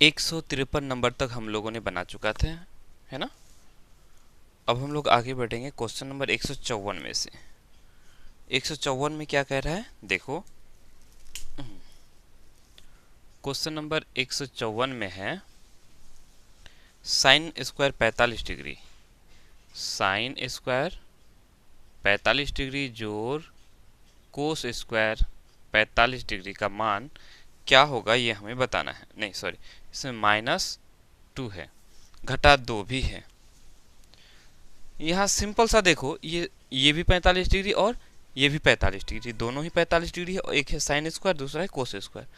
153 number तक हम लोगों ने बना चुका था, है ना। अब हम लोग आगे बढ़ेंगे क्वेश्चन नंबर 154 में से। 154 में क्या कह रहा है, देखो। क्वेश्चन नंबर 154 में है sine square 45 degree, sine square 45 degree जोड़ कोस स्क्वायर 45 डिग्री का मान क्या होगा, ये हमें बताना है। नहीं सॉरी, इसमें -2 है, घटा 2 भी है। यहाँ सिंपल सा देखो, ये भी 45 डिग्री और ये भी 45 डिग्री, दोनों ही 45 डिग्री है। और एक है साइन स्क्वायर, दूसरा है कोस स्क्वायर।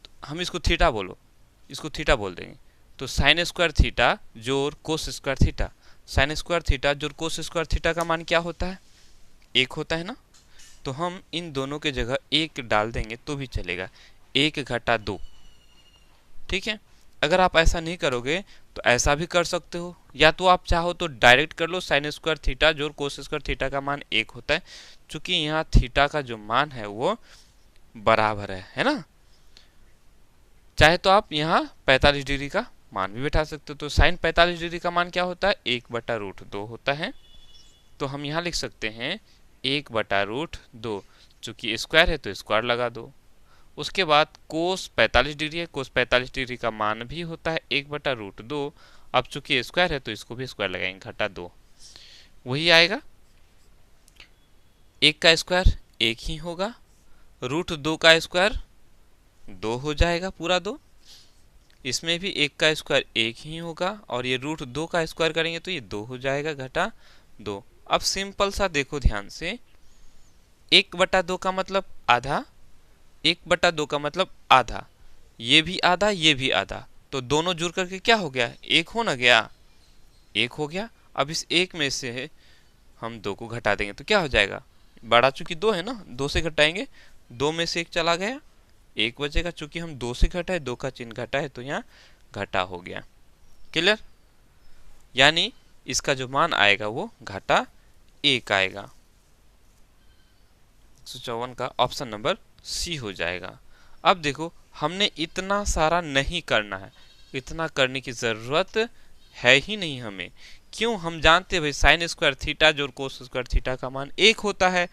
तो हम इसको थीटा बोलो, इसको थीटा बोल देंगे। तो साइन स्क्वायर थीटा जोड़ cos square theta, sign square theta जोड़ कोस स्क्वायर थीटा का मान क्या होता है, 1 होता है ना। तो हम इन दोनों के जगह 1 डाल देंगे तो भी चलेगा, 1 घटा 2, ठीक है। अगर आप ऐसा नहीं करोगे तो ऐसा भी कर सकते हो, या तो आप चाहो तो डायरेक्ट कर लो, साइन स्क्वायर थीटा जोड़ कोस स्क्वायर थीटा का मान 1 होता है, क्योंकि यहाँ थीटा का जो मान है वो बराबर है ना। चाहे तो आप यहाँ 45 डिग्री का मान भी बैठा सकते हो। तो साइन 45 डिग्री का मान क्या होता है, 1/√2 होता है। तो हम यहाँ लिख सकते हैं 1/√2, चूंकि स्क्वायर है तो स्क्वायर लगा दो। उसके बाद कोस 45 डिग्री है, कोस 45 डिग्री का मान भी होता है 1/√2। अब चूंकि स्क्वायर है तो इसको भी स्क्वायर लगाएंगे, घटा 2 वही आएगा। 1 का स्क्वायर 1 ही होगा, √2 का स्क्वायर 2 हो जाएगा, पूरा 2। इसमें भी 1 का स्क्वायर 1 ही होगा, और ये √2 का स्क्वायर करेंगे तो ये 2 हो जाएगा, घटा 2। अब सिंपल सा देखो ध्यान से, 1/2 का मतलब आधा, 1/2 का मतलब आधा, ये भी आधा ये भी आधा, तो दोनों जुड़ करके क्या हो गया, 1 हो ना गया, 1 हो गया। अब इस 1 में से हम 2 को घटा देंगे तो क्या हो जाएगा, बड़ा चूंकि 2 है ना, 2 से घटाएंगे, 2 में से 1 चला गया, 1 बचेगा। चूंकि हम 2 से घटाए, 2 का चिन्ह घटा है तो यहाँ घटा हो गया। क्लियर, यानी इसका जो मान आएगा वो घटा 1 आएगा। 154 का ऑप्शन नंबर सी हो जाएगा। अब देखो, हमने इतना सारा नहीं करना है, इतना करने की जरूरत है ही नहीं हमें। क्यों, हम जानते हैं भाई साइन स्क्वायर थीटा जोड़ कोस स्क्वायर थीटा का मान 1 होता है।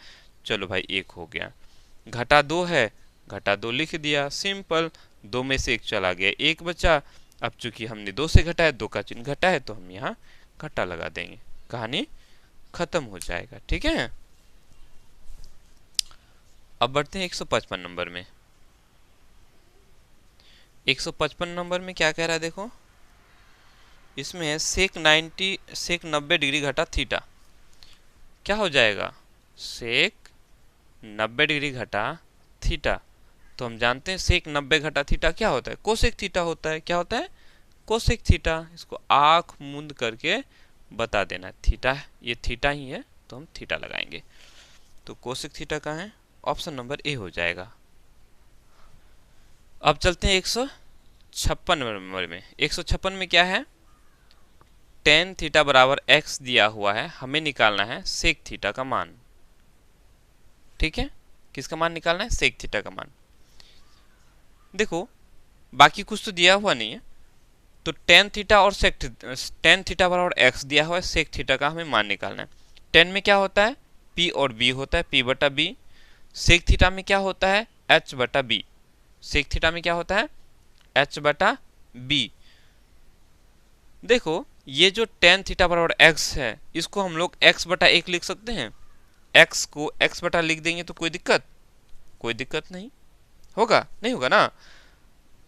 चलो भाई 1 हो गया, घटा 2 है, घटा 2 लिख दिया, सिंपल। 2 में से 1 चला गया, 1 बचा। अब चूंकि हमने 2 से घटाया, 2 का चिन्ह घटा है तो हम यहाँ घटा लगा देंगे, कहानी खत्म हो जाएगा, ठीक है। अब बढ़ते हैं 155 नंबर में। 155 नंबर में क्या कह रहा है, देखो। इसमें है सेक 90 डिग्री घटा थीटा, क्या हो जाएगा, सेक 90 डिग्री घटा थीटा। तो हम जानते हैं सेक 90 घटा थीटा क्या होता है, कोसेक थीटा होता है। क्या होता है, कोसेक थीटा। इसको आंख मूंद करके बता देना, थीटा है, ये थीटा ही है तो हम थीटा लगाएंगे। तो कोसेक थीटा कहाँ है, ऑप्शन नंबर ए हो जाएगा। अब चलते हैं 156 नंबर में। 156 में क्या है, टेन थीटा बराबर x दिया हुआ है, हमें निकालना है सेक थीटा का मान, ठीक है। किसका मान निकालना है, सेक थीटा का मान। देखो बाकी कुछ तो दिया हुआ नहीं है, तो टेन थीटा और टेन थीटा बराबर x दिया हुआ है, सेक थीटा का हमें मान निकालना है। टेन में क्या होता है, p और b होता है, p/b। सेक थीटा में क्या होता है, h/b। सेक थीटा में क्या होता है, h/b। देखो ये जो टेन थीटा बराबर x है, इसको हम लोग x/1 लिख सकते हैं। x को x/ लिख देंगे तो कोई दिक्कत नहीं होगा, नहीं होगा ना।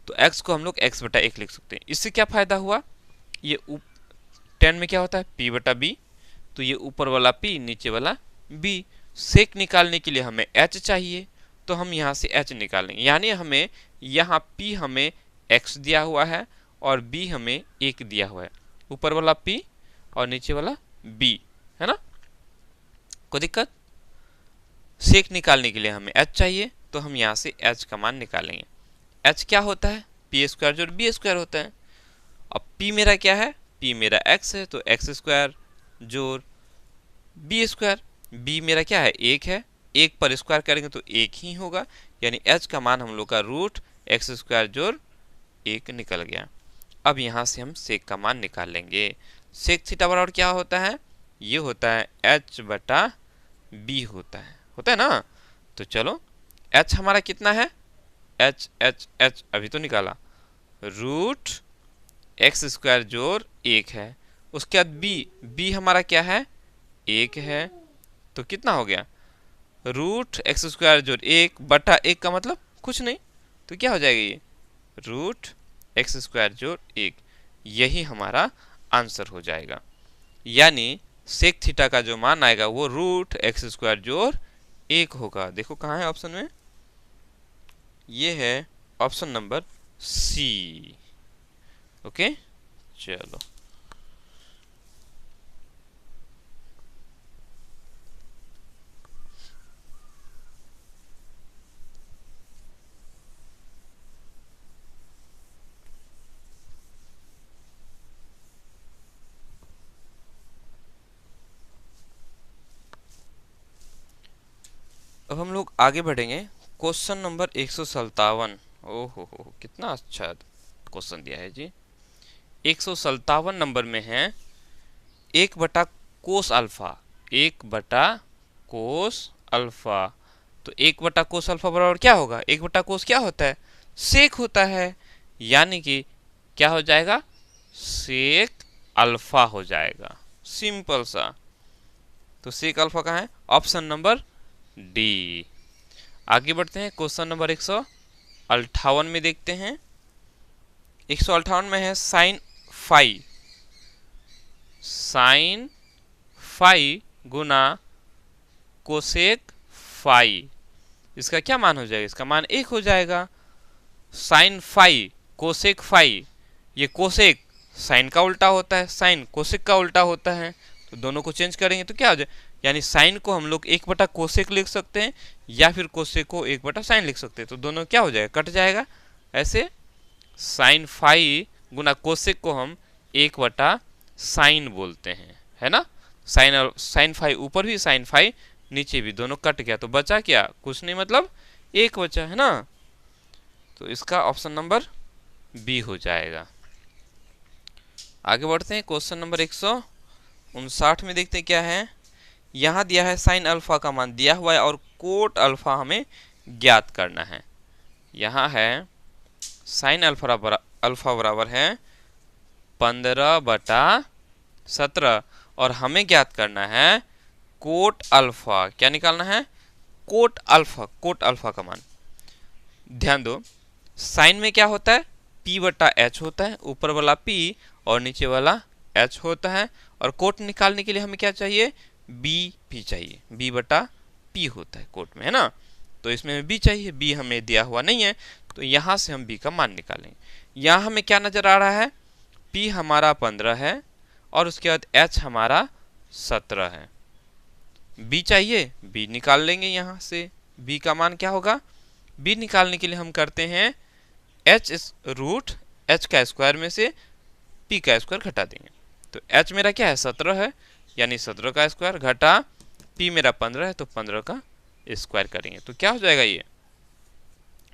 तो x को हम लोग x/1 लिख सकते हैं। इससे क्या फायदा हुआ, ये 10 में क्या होता है, p/b, तो ये ऊपर वाला p नीचे वाला b। सेक निकालने के लिए हमें h चाहिए, तो हम यहाँ से h निकालेंगे। यानी हमें यहाँ p हमें x दिया हुआ है और b हमें 1 दिया हुआ है, ऊपर वाला p और नीचे वाला b, है ना। कोई दिक्कत, सेक निकालने के लिए हमें h चाहिए, तो हम यहाँ से h का मान निकालेंगे। h क्या होता है, p² जोड़ b² होता है। अब p मेरा क्या है, p मेरा x है, तो x² जोड़ b²। b मेरा क्या है, 1 है, 1 पर स्क्वायर करेंगे तो 1 ही होगा, यानी h का मान हम लोग का √x² जोड़ 1 निकल गया। अब यहाँ से हम सेक का मान निकाल लेंगे। सेक थीटा बराबर क्या होता है? ये होता है h बटा b होता है ना। तो चलो h हमारा कितना है? h अभी तो निकाला, रूट एक्स स्क्वायर जोड़ 1 है। उसके बाद b हमारा क्या है? 1 है। तो कितना हो गया? रूट एक्स स्क्वायर जोड़ 1 बटा 1 का मतलब कुछ नहीं, तो क्या हो जाएगा ये? रूट एक्स स्क्वायर जोड़ 1। यही हमारा आंसर हो जाएगा। यानी सेक थीटा का जो मान आएगा वो रूट एक्स स्क्वायर जोड़ 1 होगा। देखो कहाँ है ऑप्शन में? ये है ऑप्शन नंबर सी। ओके, चलो अब हम लोग आगे बढ़ेंगे। Question number 157। ओहो हो, कितना अच्छा क्वेश्चन दिया है जी। 157 नंबर में है 1 बटा कोस अल्फा। 1 बटा कोस अल्फा। तो 1 बटा कोस अल्फा बराबर क्या होगा? 1 बटा कोस क्या होता है? सेक होता है। यानी कि क्या हो जाएगा? सेक अल्फा हो जाएगा, सिंपल सा। तो सेक अल्फा कहाँ है? Option number D. आगे बढ़ते हैं, क्वेश्चन नंबर 158 में देखते हैं। 158 में है साइन फाई। साइन फाई गुना कोसेक फाई। इसका क्या मान हो जाएगा? इसका मान 1 हो जाएगा। साइन फाई कोसेक फाई, ये कोसेक साइन का उल्टा होता है, साइन कोसेक का उल्टा होता है। तो दोनों को चेंज करेंगे तो क्या हो जाए? यानी साइन को हम लोग 1 बटा कोसेक लिख सकते हैं या फिर कोसेक को 1 बटा साइन लिख सकते हैं। तो दोनों क्या हो जाएगा? कट जाएगा। ऐसे साइन फाई गुना कोसेक को हम 1 बटा साइन बोलते हैं, है ना। साइन और साइन फाई ऊपर भी, साइन फाई नीचे भी, दोनों कट गया तो बचा क्या? कुछ नहीं, मतलब 1 बचा, है ना। तो इसका ऑप्शन नंबर बी हो जाएगा। आगे बढ़ते हैं, क्वेश्चन नंबर 159 में देखते हैं क्या है। यहाँ दिया है साइन अल्फा का मान दिया हुआ है और कोट अल्फा हमें ज्ञात करना है। यहाँ है साइन अल्फा बराबर है 15 बटा 17 और हमें ज्ञात करना है कोट अल्फा। क्या निकालना है? कोट अल्फा का मान। ध्यान दो, साइन में क्या होता है? P बटा एच होता है, ऊपर वाला P और नीचे वाला H होता है। और कोट निकालने के लिए हमें क्या चाहिए? B चाहिए, B बटा P होता है कोट में, है ना। तो इसमें हमें B चाहिए, B हमें दिया हुआ नहीं है, तो यहाँ से हम B का मान निकालेंगे। यहाँ हमें क्या नजर आ रहा है? P हमारा 15 है और उसके बाद H हमारा 17 है। B चाहिए, B निकाल लेंगे यहाँ से। B का मान क्या होगा? B निकालने के लिए हम करते हैं h रूट h का स्क्वायर में से p का स्क्वायर घटा देंगे। तो h मेरा क्या है? 17 है, यानी 17 का स्क्वायर घटा p मेरा 15 है, तो 15 का स्क्वायर करेंगे तो क्या हो जाएगा? ये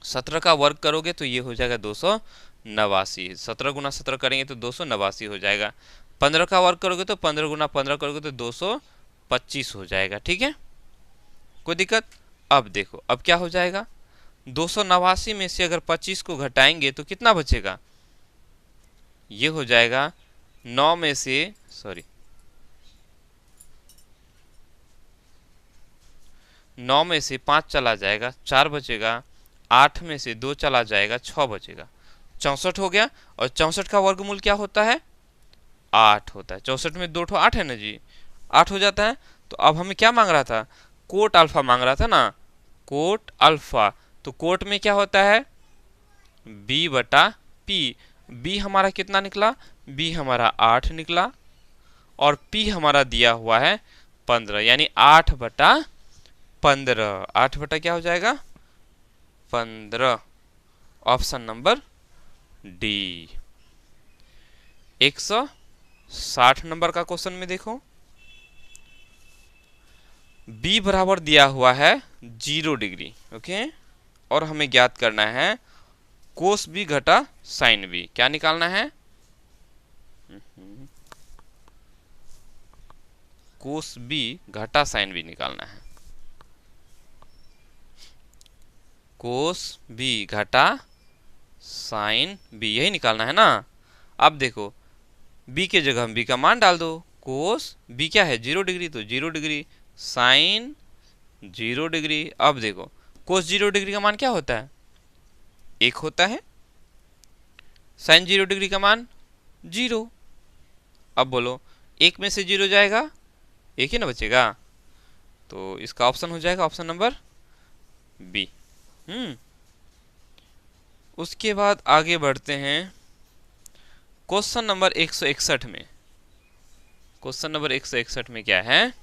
17 का वर्ग करोगे तो ये हो जाएगा 289। 17 गुना 17 करेंगे तो 289 हो जाएगा। 15 का वर्ग करोगे तो 15 गुना 15 करोगे तो 225 हो जाएगा। ठीक है, कोई दिक्कत? अब देखो, अब क्या हो जाएगा? 289 में से अगर 25 को घटाएंगे तो कितना बचेगा? ये हो जाएगा 9 में से 5 चला जाएगा, 4 बचेगा। 8 में से 2 चला जाएगा, 6 बचेगा। 64 हो गया। और 64 का वर्गमूल क्या होता है? 8 होता है। 64 में 2 ठो 8 है ना जी, 8 हो जाता है। तो अब हमें क्या मांग रहा था? कोट अल्फा मांग रहा था ना, कोट अल्फा। तो कोट में क्या होता है? B बटा P। B हमारा कितना निकला? B हमारा 8 निकला और P हमारा दिया हुआ है 15, यानी 8 बटा 15। 8 बटा क्या हो जाएगा? 15। Option number D. 160 नंबर का क्वेश्चन में देखो, B बराबर दिया हुआ है 0 डिग्री। ओके, और हमें ज्ञात करना है कोस बी घटा साइन बी, क्या निकालना है? कोस बी घटा साइन बी निकालना है। कोस बी घटा साइन बी, यही निकालना है ना। अब देखो बी के जगह हम बी का मान डाल दो। कोस बी क्या है? 0 डिग्री, तो 0 डिग्री, साइन 0 डिग्री। अब देखो कोस 0 डिग्री का मान क्या होता है? 1 होता है। साइन 0 डिग्री का मान 0। अब बोलो 1 में से 0 जाएगा, 1 ही ना बचेगा, तो इसका ऑप्शन हो जाएगा ऑप्शन नंबर बी। उसके बाद आगे बढ़ते हैं क्वेश्चन नंबर 161 में। क्वेश्चन नंबर 161 में क्या है?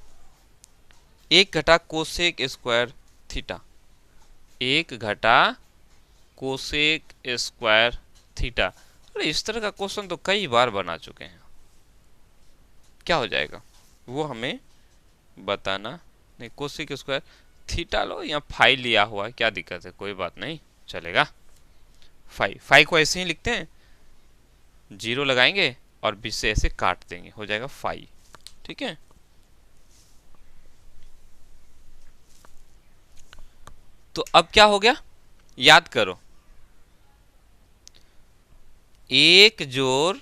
1 घटा कोसेक स्क्वायर थीटा, 1 घटा कोसेक स्क्वायर थीटा। अरे इस तरह का क्वेश्चन तो कई बार बना चुके हैं। क्या हो जाएगा वो हमें बताना। नहीं, कोसेक स्क्वायर थीटा लो या फाई लिया हुआ है, क्या दिक्कत है? कोई बात नहीं, चलेगा। फाई को ऐसे ही लिखते हैं, 0 लगाएंगे और बीच से ऐसे काट देंगे, हो जाएगा फाई। ठीक है, तो अब क्या हो गया याद करो। 1 जोड़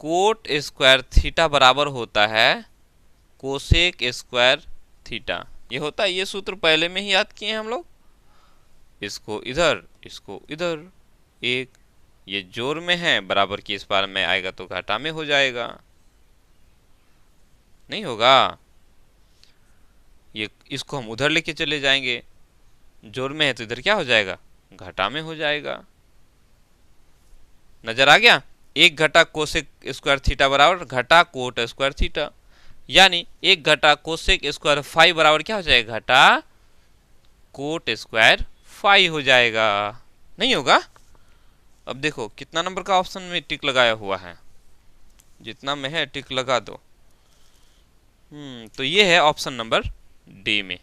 कोट स्क्वायर थीटा बराबर होता है कोसेक स्क्वायर थीटा। ये होता है, ये सूत्र पहले में ही याद किए हैं हम लोग। इसको इधर, इसको इधर, एक ये जोड़ में है, बराबर की इस बार में आएगा तो घाटा में हो जाएगा, नहीं होगा? ये इसको हम उधर लेके चले जाएंगे, जोड़ में है तो इधर क्या हो जाएगा? घाटा में हो जाएगा। नजर आ गया? 1 घटा कोसेक स्क्वायर थीटा बराबर घटा कोट स्क्वायर थीटा, यानी 1 घटा कोसेक स्क्वायर फाई बराबर क्या हो जाएगा? घटा कोट स्क्वायर फाई हो जाएगा, नहीं होगा? अब देखो कितना नंबर का ऑप्शन में टिक लगाया हुआ है, जितना में है टिक लगा दो। तो ये है ऑप्शन नंबर डी में।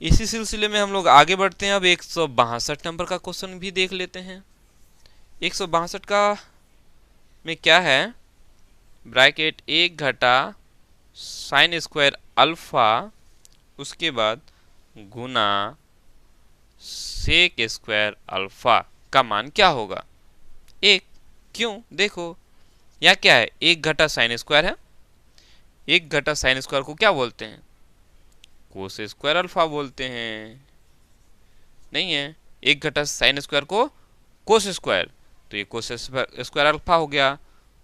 इसी सिलसिले में हम लोग आगे बढ़ते हैं। अब 162 नंबर का क्वेश्चन भी देख लेते हैं। 162 का में क्या है? ब्रैकेट 1 घटा साइन स्क्वायर अल्फा, उसके बाद गुना सेक स्क्वायर अल्फा का मान क्या होगा? 1। क्यों? देखो यहाँ क्या है? 1 घटा साइन स्क्वायर है। 1 घटा साइन स्क्वायर को क्या बोलते हैं? कोस स्क्वायर अल्फा बोलते हैं, नहीं है? 1 घटा साइन स्क्वायर को कोस स्क्वायर, तो ये कोस स्क्वायर अल्फा हो गया,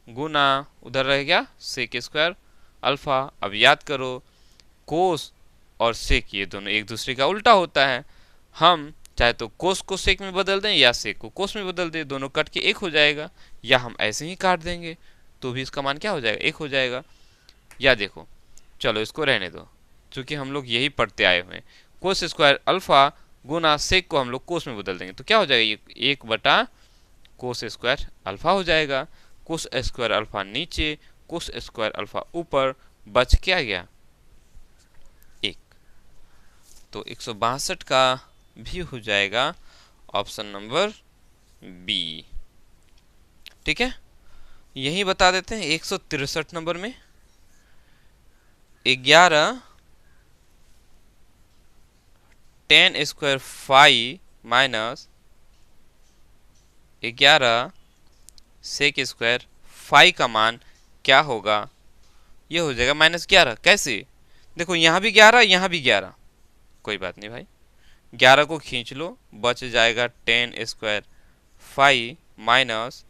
गुना उधर रह गया सेक स्क्वायर अल्फा। अब याद करो कोस और सेक ये दोनों एक दूसरे का उल्टा होता है। हम चाहे तो कोस को सेक में बदल दें या सेक को कोस में बदल दें, दोनों कट के 1 हो जाएगा, या हम ऐसे ही काट देंगे तो भी इसका मान क्या हो जाएगा? 1 हो जाएगा। या देखो चलो इसको रहने दो, क्योंकि हम लोग यही पढ़ते आए हुए हैं। कोस स्क्वायर अल्फा गुना सेक को हम लोग कोस में बदल देंगे तो क्या हो जाएगा? ये 1 बटा कोस स्क्वायर अल्फा हो जाएगा। कोस स्क्वायर अल्फा नीचे, कोस स्क्वायर अल्फा ऊपर, बच क्या गया? 1। तो 162 का भी हो जाएगा ऑप्शन नंबर बी। ठीक है, यही बता देते हैं 163 नंबर में 11 tan square phi minus 11 sec square phi का मान क्या होगा? ये हो जाएगा -11। कैसे? देखो यहाँ भी 11, यहाँ भी 11, कोई बात नहीं भाई, 11 को खींच लो, बच जाएगा 10 square phi minus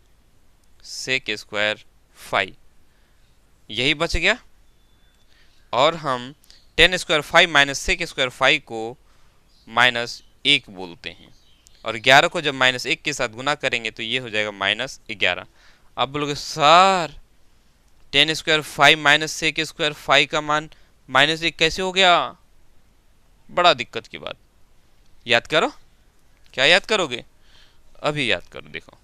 sec square phi, यही बच गया। और हम 10 square phi minus sec square phi को -1 बोलते हैं, और 11 को जब -1 के साथ गुना करेंगे तो ये हो जाएगा -11। अब बोलोगे sir 10 square phi minus sec square phi का मान -1 कैसे हो गया? बड़ा दिक्कत की बात। याद करो, क्या याद करोगे? अभी याद करो, देखो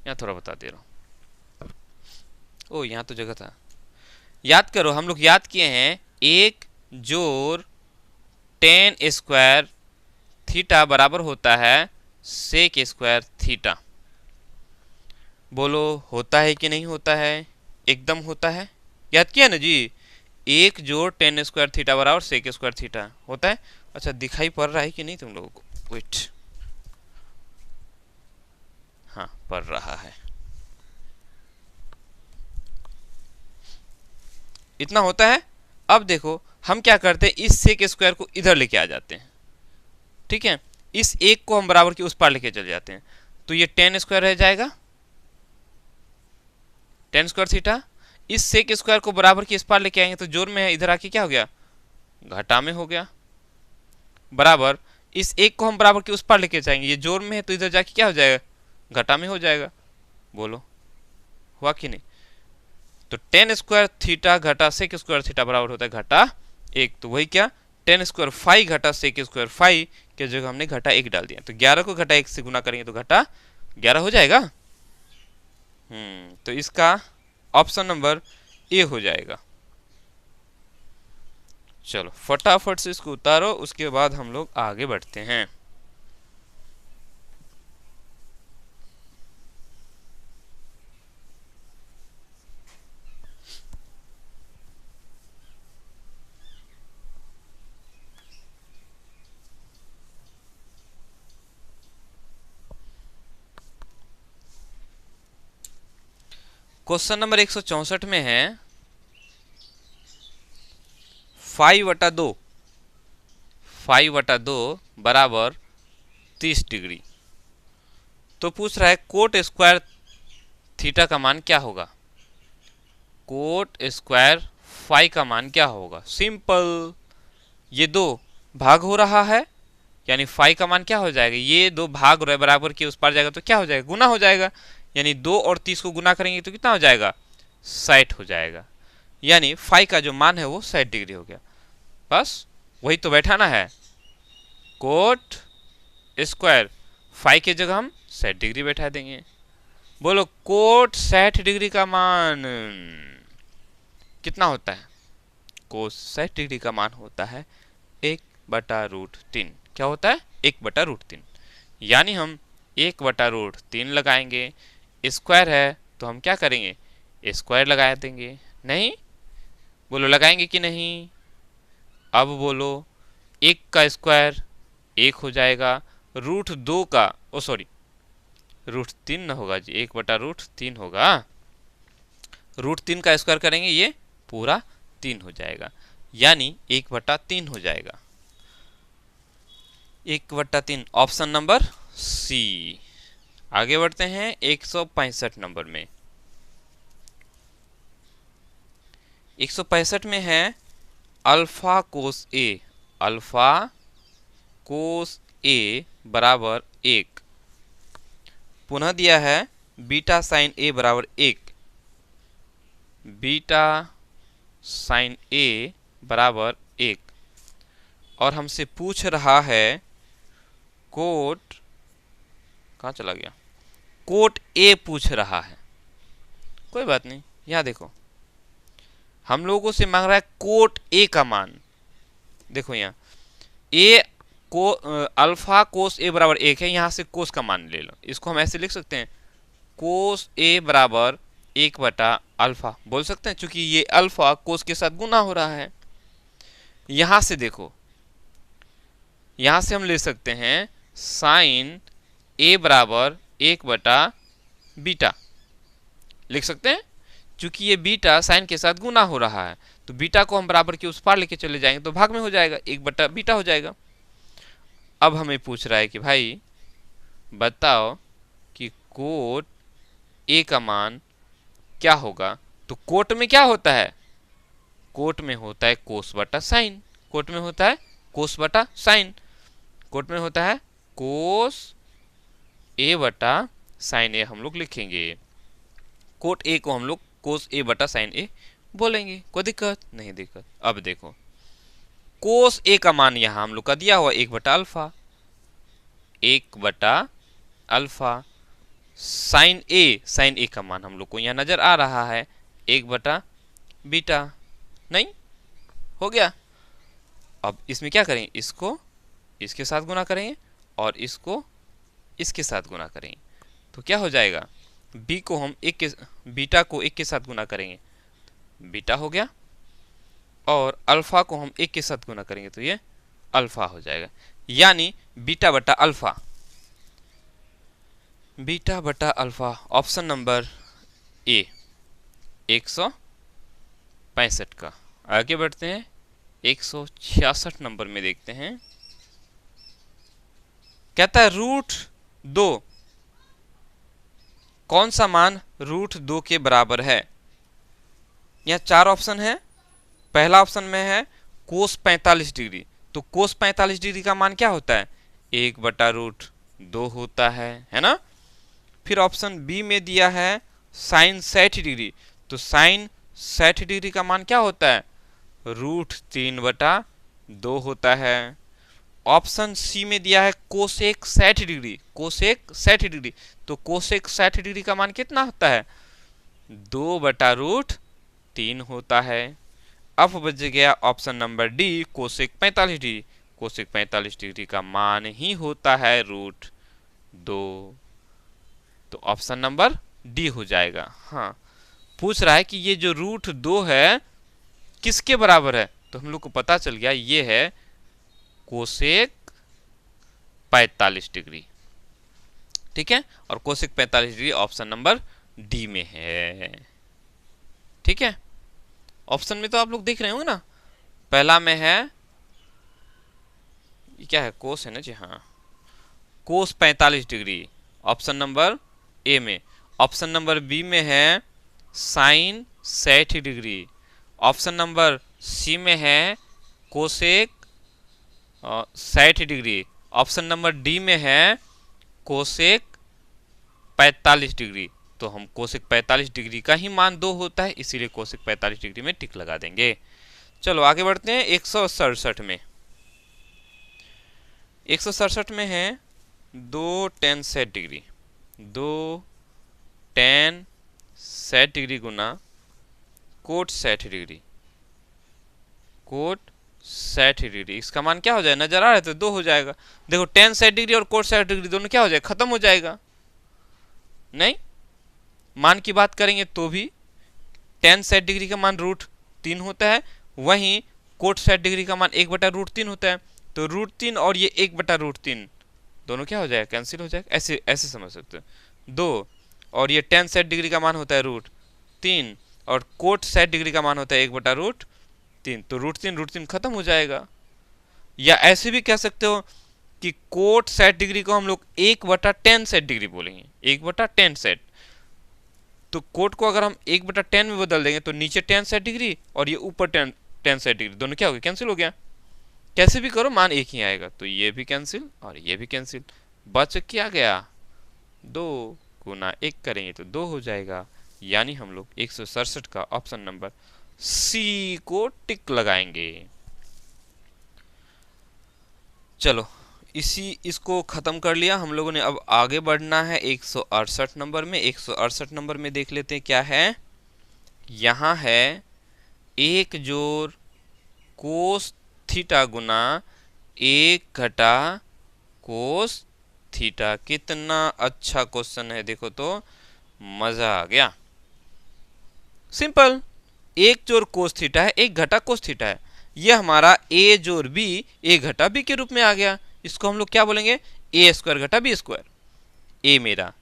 यहाँ थोड़ा बता दे रहा हूँ। ओ यहाँ तो जगह था, याद करो। हम लोग याद किए हैं 1 जोड़ 10 स्क्वायर थीटा बराबर होता है सेक स्क्वायर थीटा। बोलो होता है कि नहीं होता है? एकदम होता है। याद किया ना जी, 1 + tan² थीटा बराबर सेक² थीटा होता है। अच्छा दिखाई पड़ रहा है कि नहीं तुम लोगों को? वेट, हाँ पड़ रहा है। इतना होता है। अब देखो हम क्या करते हैं, इस सेक स्क्वायर को इधर लेके आ जाते हैं, ठीक है। इस एक को हम बराबर की उस पार लेके चले जाते हैं, तो ये tan² रह जाएगा, tan² थीटा। इस सेक स्क्वायर को बराबर की इस पार लेके आएंगे तो जोड़ में है, इधर आके क्या हो गया, घटा में हो गया, बराबर। इस एक को हम बराबर की उस पार लेके जाएंगे, ये जोड़ में है तो इधर जाके क्या हो जाएगा, घटा में हो जाएगा। बोलो हुआ कि नहीं? तो tan² थीटा घटा सेक² थीटा बराबर होता है घटा 1। तो वही क्या, tan² फाई घटा सेक² फाई के जगह हमने घटा 1 डाल दिया, तो 11 को घटा 1 से गुना करेंगे तो घटा 11 हो जाएगा। तो इसका ऑप्शन नंबर ए हो जाएगा। चलो फटाफट से इसको उतारो, उसके बाद हम लोग आगे बढ़ते हैं। क्वेश्चन नंबर 164 में है 5/2 बराबर 30 डिग्री। तो पूछ रहा है कोट² थीटा का मान क्या होगा, कोट² फाई का मान क्या होगा। सिंपल, ये दो भाग हो रहा है, यानी फाई का मान क्या हो जाएगा, ये दो भाग रहे बराबर के उस पार जाएगा तो क्या हो जाएगा, गुना हो जाएगा। यानी 2 और 30 को गुना करेंगे तो कितना हो जाएगा, 60 हो जाएगा। यानी फाई का जो मान है वो 60 डिग्री हो गया। बस वही तो बैठाना है, कोट² फाई के जगह हम 60 डिग्री बैठा देंगे। बोलो कोट 60 डिग्री का मान कितना होता है, कोस 60 डिग्री का मान होता है 1/√3। क्या होता है, 1/√3। यानी हम 1/√3 लगाएंगे, स्क्वायर है तो हम क्या करेंगे, स्क्वायर लगा देंगे। नहीं, बोलो लगाएंगे कि नहीं? अब बोलो 1 का स्क्वायर 1 हो जाएगा, √2 का √3 न होगा जी, 1/√3 होगा। √3 का स्क्वायर करेंगे ये पूरा 3 हो जाएगा, यानी 1/3 हो जाएगा। 1/3 ऑप्शन नंबर सी। आगे बढ़ते हैं 165 नंबर में। 165 में है अल्फा कोस ए बराबर 1। पुनः दिया है बीटा साइन ए बराबर 1, बीटा साइन ए बराबर 1। और हमसे पूछ रहा है कोट, कहाँ चला गया, कोट ए पूछ रहा है। कोई बात नहीं, यहाँ देखो हम लोगों से मांग रहा है कोट ए का मान। देखो यहाँ ए को अल्फा कोस ए बराबर 1 है, यहाँ से कोस का मान ले लो। इसको हम ऐसे लिख सकते हैं, कोस ए बराबर 1/अल्फा बोल सकते हैं, क्योंकि ये अल्फा कोस के साथ गुना हो रहा है। यहाँ से देखो, यहाँ से हम ले सकते हैं साइन ए बराबर 1/बीटा लिख सकते हैं, क्योंकि ये बीटा साइन के साथ गुना हो रहा है। तो बीटा को हम बराबर के उस पार लेके चले जाएंगे तो भाग में हो जाएगा, 1/बीटा हो जाएगा। अब हमें पूछ रहा है कि भाई बताओ कि कोट ए का मान क्या होगा। तो कोट में क्या होता है, कोट में होता है कोस बटा साइन, कोट में होता है कोस बटा साइन, कोट में होता है कोस ए बटा साइन ए हम लोग लिखेंगे। कोट ए को हम लोग कोस ए बटा साइन ए बोलेंगे, कोई दिक्कत नहीं, दिक्कत। अब देखो कोस ए का मान यहाँ हम लोग का दिया हुआ 1/अल्फा, 1/अल्फा। साइन ए का मान हम लोग को यहाँ नजर आ रहा है 1/बीटा। नहीं हो गया। अब इसमें क्या करेंगे, इसको इसके साथ गुना करेंगे और इसको इसके साथ गुना करेंगे तो क्या हो जाएगा, बी को हम एक के बीटा को एक के साथ गुना करेंगे, बीटा हो गया, और अल्फा को हम एक के साथ गुना करेंगे तो ये अल्फा हो जाएगा। यानी बीटा बटा अल्फा, बीटा बटा अल्फा, ऑप्शन नंबर ए 165 का। आगे बढ़ते हैं 166 नंबर में देखते हैं। कहता है √2 कौन सा मान √2 के बराबर है। यहाँ 4 ऑप्शन है। पहला ऑप्शन में है कोस 45 डिग्री, तो कोस 45 डिग्री का मान क्या होता है, 1/√2 होता है ना। फिर ऑप्शन बी में दिया है साइन 60 डिग्री, तो साइन 60 डिग्री का मान क्या होता है, √3/2 होता है। ऑप्शन सी में दिया है कोसेक 60 डिग्री, कोसेक 60 डिग्री, तो कोसेक 60 डिग्री का मान कितना होता है, 2/√3 होता है। अब बच गया option number D cosec 45 degree, cosec 45 degree का मान ही होता है √2, तो ऑप्शन नंबर डी हो जाएगा। हाँ, पूछ रहा है कि ये जो √2 है किसके बराबर है, तो हम लोग को पता चल गया ये है कोसेक 45 डिग्री, ठीक है, और cosec 45 degree option number D में है, ठीक है। ऑप्शन में तो आप लोग देख रहे होंगे ना, पहला में है ये क्या है, कोस है ना जी, हाँ, cos 45 degree option number A में। ऑप्शन नंबर बी में है sine 60 degree, option number C में है cosec 60 degree, option number D में है कोसेक 45 डिग्री। तो हम कोसेक 45 डिग्री का ही मान 2 होता है, इसीलिए कोसेक 45 डिग्री में टिक लगा देंगे। चलो आगे बढ़ते हैं 167 में। 167 में है 2 tan 60 डिग्री, 2 tan 60 डिग्री गुना कोट 60 डिग्री, कोट 60 डिग्री, इसका मान क्या हो जाएगा, नजर आ रहा है तो 2 हो जाएगा। देखो tan 60 डिग्री और कोट 60 डिग्री दोनों क्या हो जाएगा, खत्म हो जाएगा। नहीं, मान की बात करेंगे तो भी tan 60 डिग्री का मान √3 होता है, वहीं कोट 60 डिग्री का मान 1/√3 होता है, तो √3 और ये 1/√3 दोनों क्या हो जाएगा, कैंसिल हो जाएगा। ऐसे ऐसे समझ सकते हो, 2 और ये tan 60 डिग्री का मान होता है √3 और कोट 60 डिग्री का मान होता है 1/√3, तो √3 खत्म हो जाएगा। या ऐसे भी कह सकते हो कि कोट 60 डिग्री को हम लोग 1/tan 60 डिग्री बोलेंगे, 1/tan 60, तो कोट को अगर हम 1/10 में बदल देंगे तो नीचे tan 60 डिग्री और ये ऊपर tan 60 डिग्री, दोनों क्या हो गया, कैंसिल हो गया। कैसे भी करो मान एक ही आएगा, तो ये भी कैंसिल और ये भी कैंसिल, बच क्या गया 2 गुना 1 करेंगे तो 2 हो जाएगा। यानी हम लोग 167 का ऑप्शन नंबर सी को टिक लगाएंगे। चलो इसको खत्म कर लिया हम लोगों ने। अब आगे बढ़ना है 168 नंबर में। 168 नंबर में देख लेते हैं क्या है। यहाँ है 1 जोड़ कोस थीटा गुना 1 घटा कोस थीटा। कितना अच्छा क्वेश्चन है, देखो तो मजा आ गया। सिंपल, 1 जोड़ कोस थीटा है, 1 घटा कोस थीटा है, यह हमारा a जोड़ b, a घटा b के रूप में आ गया। इसको हम लोग क्या बोलेंगे, a² घटा b²। a मेरा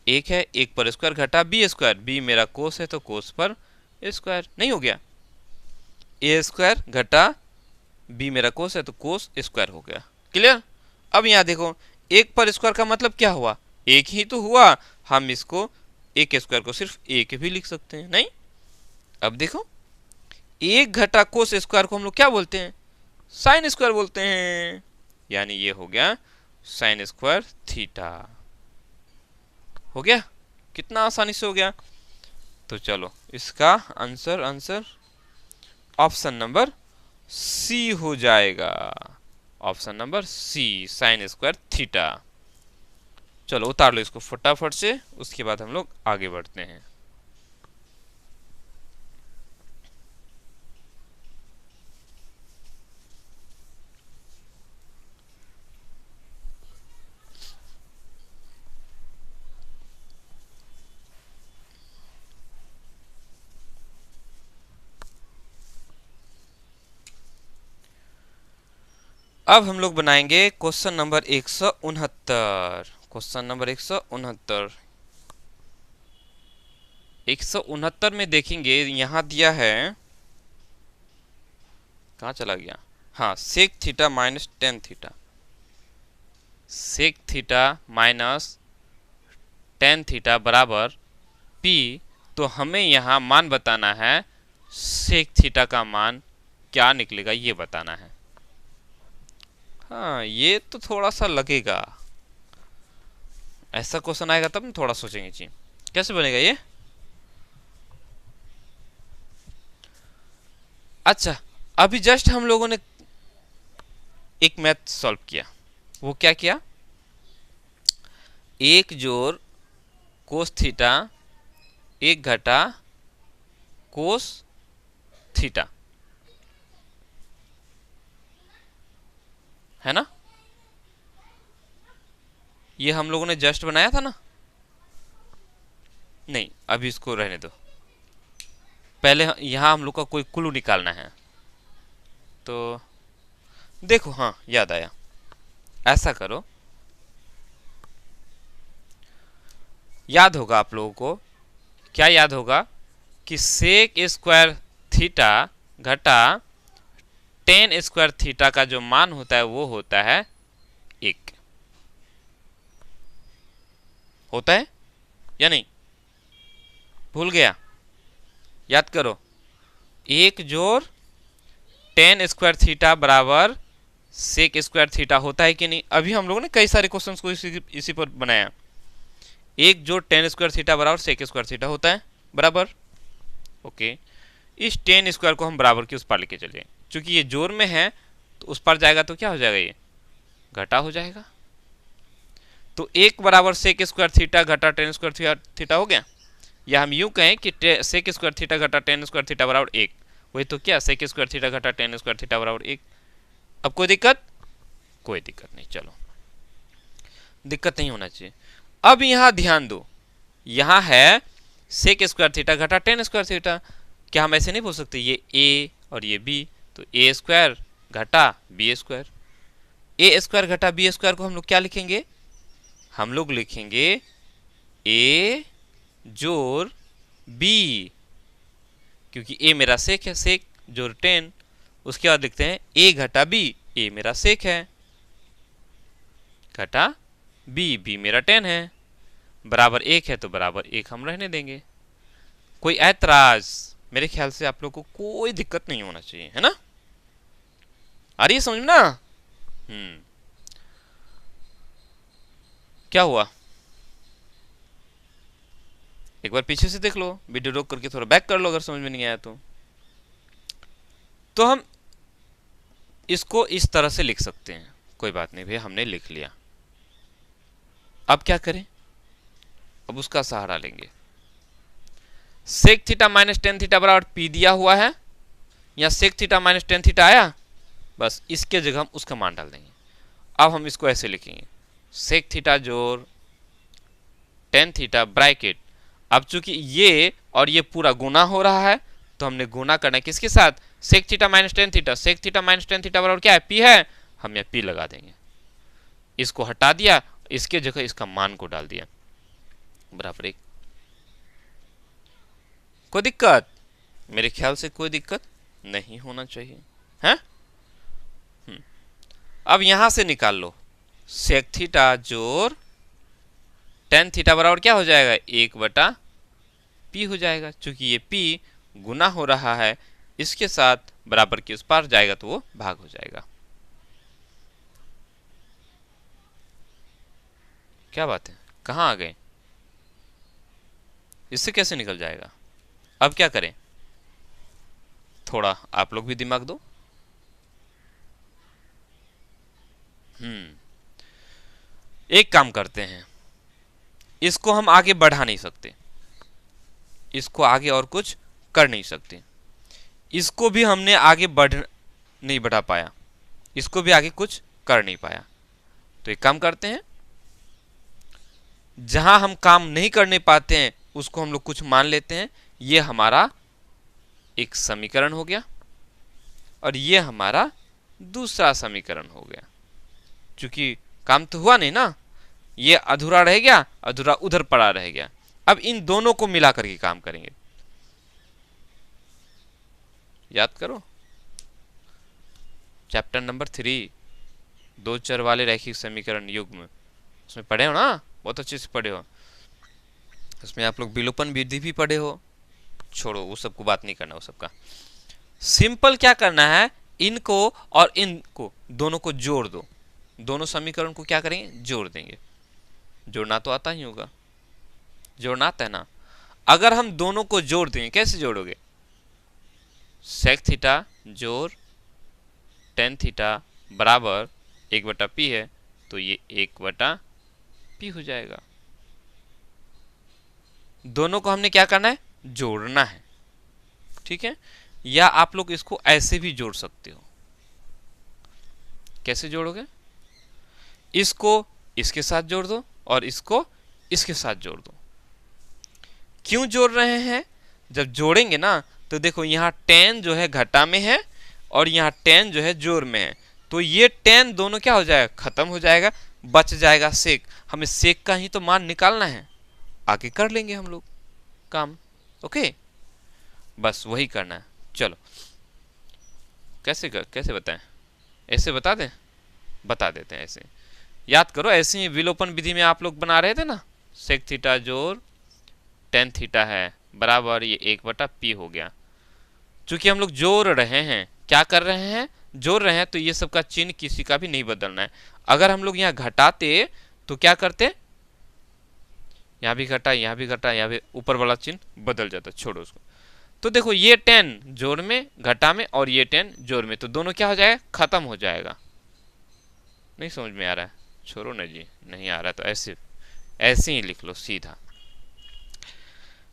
1 है, 1 पर स्क्वायर घटा b², b मेरा कोस है तो कोस पर स्क्वायर, नहीं हो गया, a² घटा b मेरा कोस है तो कोस स्क्वायर हो गया। क्लियर। अब यहाँ देखो 1 पर स्क्वायर का मतलब क्या हुआ, 1 ही तो हुआ, हम इसको 1² को सिर्फ 1 भी लिख सकते हैं, नहीं। अब देखो 1 घटा कोस स्क्वायर को हम लोग क्या बोलते हैं, साइन स्क्वायर बोलते हैं, यानी ये हो गया साइन स्क्वायर थीटा। हो गया, कितना आसानी से हो गया। तो चलो इसका आंसर ऑप्शन नंबर सी हो जाएगा, option number C sine square theta. चलो उतार लो इसको फटाफट से, उसके बाद हम लोग आगे बढ़ते हैं। अब हम लोग बनाएंगे क्वेश्चन नंबर 169। Question number 169। 169 में देखेंगे यहां दिया है, कहाँ चला गया, हाँ, sec theta minus tan theta. Sec theta minus tan theta बराबर पी। तो हमें यहाँ मान बताना है, सेक थीटा का मान क्या निकलेगा ये बताना है। हाँ, ये तो थोड़ा सा लगेगा, ऐसा क्वेश्चन आएगा तब हम थोड़ा सोचेंगे जी कैसे बनेगा ये। अच्छा, अभी जस्ट हम लोगों ने एक मैथ सॉल्व किया। वो क्या किया, एक जोड़ कोस थीटा एक घटा कोस थीटा, है ना, ये हम लोगों ने जस्ट बनाया था ना। नहीं, अभी इसको रहने दो, पहले यहां हम लोग का कोई क्लू निकालना है। तो देखो, हाँ याद आया, ऐसा करो, याद होगा आप लोगों को, क्या याद होगा कि सेक स्क्वायर थीटा घटा टेन स्क्वायर थीटा का जो मान होता है वो होता है एक, होता है या नहीं, भूल गया, याद करो, एक जोड़ टेन स्क्वायर थीटा बराबर सेक स्क्वायर थीटा होता है कि नहीं। अभी हम लोगों ने कई सारे क्वेश्चंस को इसी पर बनाया। एक जोड़ टेन स्क्वायर थीटा बराबर सेक स्क्वायर थीटा होता है, बराबर, ओके। इस टेन स्क्वायर को हम बराबर की उस पार लेके चले, चूंकि ये जोड़ में है तो उस पार जाएगा तो क्या हो जाएगा, ये घटा हो जाएगा। तो एक बराबर सेक स्क्वायर थीटा घटा टेन स्क्वायर थीटा हो गया, या हम यूं कहें कि सेक स्क्वायर थीटा घटा टेन स्क्वायर थीटा बराबर एक, वही तो क्या, सेक स्क्वायर थीटा घटा टेन स्क्वायर थीटा बराबर एक। अब कोई दिक्कत, कोई दिक्कत नहीं, चलो, दिक्कत नहीं होना चाहिए। अब यहां ध्यान दो, यहां है सेक स्क्वायर थीटा घटा टेन स्क्वायर थीटा, क्या हम ऐसे नहीं बोल सकते ये ए और ये बी, तो ए स्क्वायर घटा बी स्क्वायर। ए स्क्वायर घटा बी स्क्वायर को हम लोग क्या लिखेंगे, हम लोग लिखेंगे ए जोड़ बी, क्योंकि ए मेरा सेक है, सेक जोड़ टेन, उसके बाद लिखते हैं ए घटा बी, ए मेरा सेक है, घटा बी, बी मेरा टेन है, बराबर एक है तो बराबर एक हम रहने देंगे। कोई ऐतराज, मेरे ख्याल से आप लोग को कोई दिक्कत नहीं होना चाहिए, है ना, आ रही है समझ में ना। क्या हुआ, एक बार पीछे से देख लो, वीडियो रोक करके थोड़ा बैक कर लो अगर समझ में नहीं आया तो हम इसको इस तरह से लिख सकते हैं, कोई बात नहीं भैया, हमने लिख लिया। अब क्या करें, अब उसका सहारा लेंगे। Sec theta minus tan theta बराबर पी दिया हुआ है, या sec theta minus tan theta आया, बस इसके जगह हम उसका मान डाल देंगे। अब हम इसको ऐसे लिखेंगे, सेक थीटा जोड़ टेन थीटा ब्रैकेट। अब चूंकि ये और ये पूरा गुना हो रहा है तो हमने गुना करना है किसके साथ, sec theta minus tan theta, sec theta minus tan theta बराबर क्या है, पी है, हम यहाँ पी लगा देंगे, इसको हटा दिया, इसके जगह इसका मान को डाल दिया, बराबर एक। कोई दिक्कत, मेरे ख्याल से कोई दिक्कत नहीं होना चाहिए, है। अब यहां से निकाल लो, सेक थीटा जोड़ टेन थीटा बराबर क्या हो जाएगा, एक बटा पी हो जाएगा, चूंकि ये पी गुना हो रहा है इसके साथ, बराबर के उस पार जाएगा तो वो भाग हो जाएगा। क्या बात है, कहां आ गए, इससे कैसे निकल जाएगा। अब क्या करें, थोड़ा आप लोग भी दिमाग दो। एक काम करते हैं, इसको हम आगे बढ़ा नहीं सकते, इसको आगे और कुछ कर नहीं सकते, इसको भी हमने आगे नहीं बढ़ा पाया, इसको भी आगे कुछ कर नहीं पाया। तो एक काम करते हैं, जहां हम काम नहीं करने पाते हैं उसको हम लोग कुछ मान लेते हैं। ये हमारा एक समीकरण हो गया और ये हमारा दूसरा समीकरण हो गया। क्योंकि काम तो हुआ नहीं ना, ये अधूरा रह गया, अधूरा उधर पड़ा रह गया। अब इन दोनों को मिला करके काम करेंगे। याद करो चैप्टर नंबर 3, दो चर वाले रैखिक समीकरण युग्म, उसमें पढ़े हो ना, बहुत अच्छे से पढ़े हो। उसमें आप लोग विलोपन विधि भी पढ़े हो। छोड़ो वो सबको बात नहीं करना, वो सबका सिंपल क्या करना है, इनको और इनको दोनों को जोड़ दो। दोनों समीकरण को क्या करेंगे, जोड़ देंगे। जोड़ना तो आता ही होगा, जोड़ना आता है ना। अगर हम दोनों को जोड़ देंगे, कैसे जोड़ोगे, सेक थीटा जोड़ टेन थीटा बराबर 1/p है, तो ये 1/p हो जाएगा। दोनों को हमने क्या करना है, जोड़ना है, ठीक है। या आप लोग इसको ऐसे भी जोड़ सकते हो। कैसे जोड़ोगे, इसको इसके साथ जोड़ दो और इसको इसके साथ जोड़ दो। क्यों जोड़ रहे हैं, जब जोड़ेंगे ना तो देखो यहाँ टेन जो है घटा में है और यहाँ टेन जो है जोड़ में है, तो ये टेन दोनों क्या हो जाएगा, खत्म हो जाएगा, बच जाएगा सेक। हमें सेक का ही तो मान निकालना है, आगे कर लेंगे हम लोग काम। ओके, बस वही करना है। चलो कैसे बताएं, ऐसे बता दें, बता देते हैं ऐसे। याद करो, ऐसे ही विलोपन विधि में आप लोग बना रहे थे ना, सेक थीटा जोड़ टेन थीटा है बराबर ये 1/p हो गया। चूंकि हम लोग जोड़ रहे हैं, क्या कर रहे हैं, जोड़ रहे हैं, तो ये सबका चिन्ह किसी का भी नहीं बदलना है। अगर हम लोग यहाँ घटाते तो क्या करते, यहाँ भी घटा, यहाँ भी घटा, यहाँ भी ऊपर वाला चिन्ह बदल जाता, छोड़ो उसको। तो देखो ये 10 जोड़ में घटा में और ये 10 जोड़ में, तो दोनों क्या हो जाएगा, खत्म हो जाएगा। नहीं समझ में आ रहा है, छोड़ो ना जी, नहीं आ रहा तो ऐसे ऐसे ही लिख लो सीधा।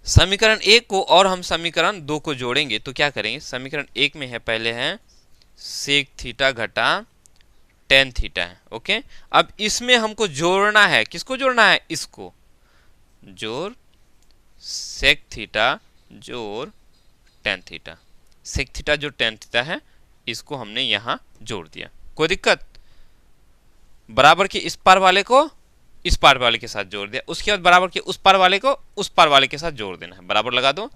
समीकरण 1 को और हम समीकरण 2 को जोड़ेंगे तो क्या करेंगे, समीकरण 1 में है पहले है सेक थीटा घटा टेन थीटा है। ओके, अब इसमें हमको जोड़ना है, किसको जोड़ना है, इसको। जोड़ सेक थीटा जोड़ टेन थीटा, सेक थीटा जो टेन थीटा है इसको हमने यहां जोड़ दिया, कोई दिक्कत। बराबर के इस पार वाले को इस पार वाले के साथ जोड़ दिया, उसके बाद बराबर के उस पार वाले को उस पार वाले के साथ जोड़ देना है। बराबर लगा दो,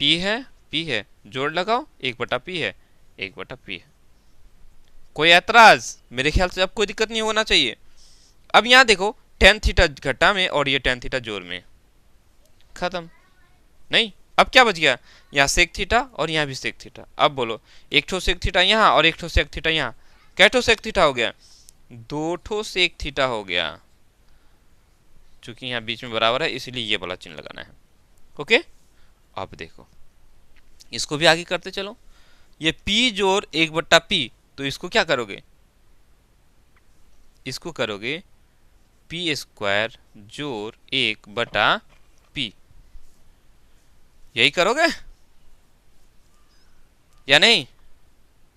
p है जोड़ लगाओ, 1/p है 1/p है। कोई ऐतराज, मेरे ख्याल से अब कोई दिक्कत नहीं होना चाहिए। अब यहां देखो टेन थीटा घटा में और ये टेन थीटा जोड़ में, खत्म। नहीं, अब क्या बच गया, यहाँ सेक थीटा और यहाँ भी सेक थीटा। अब बोलो, एक ठो सेक थीटा यहाँ और एक ठो सेक थीटा यहाँ, कै ठो सेक थीटा हो गया, 2 ठो सेक थीटा हो गया। चूंकि यहाँ बीच में बराबर है इसलिए ये वाला चिन्ह लगाना है। ओके, अब देखो इसको भी आगे करते चलो। ये p जोड़ 1/p, तो इसको क्या करोगे, इसको करोगे p² जोड़ 1/p, यही करोगे या नहीं,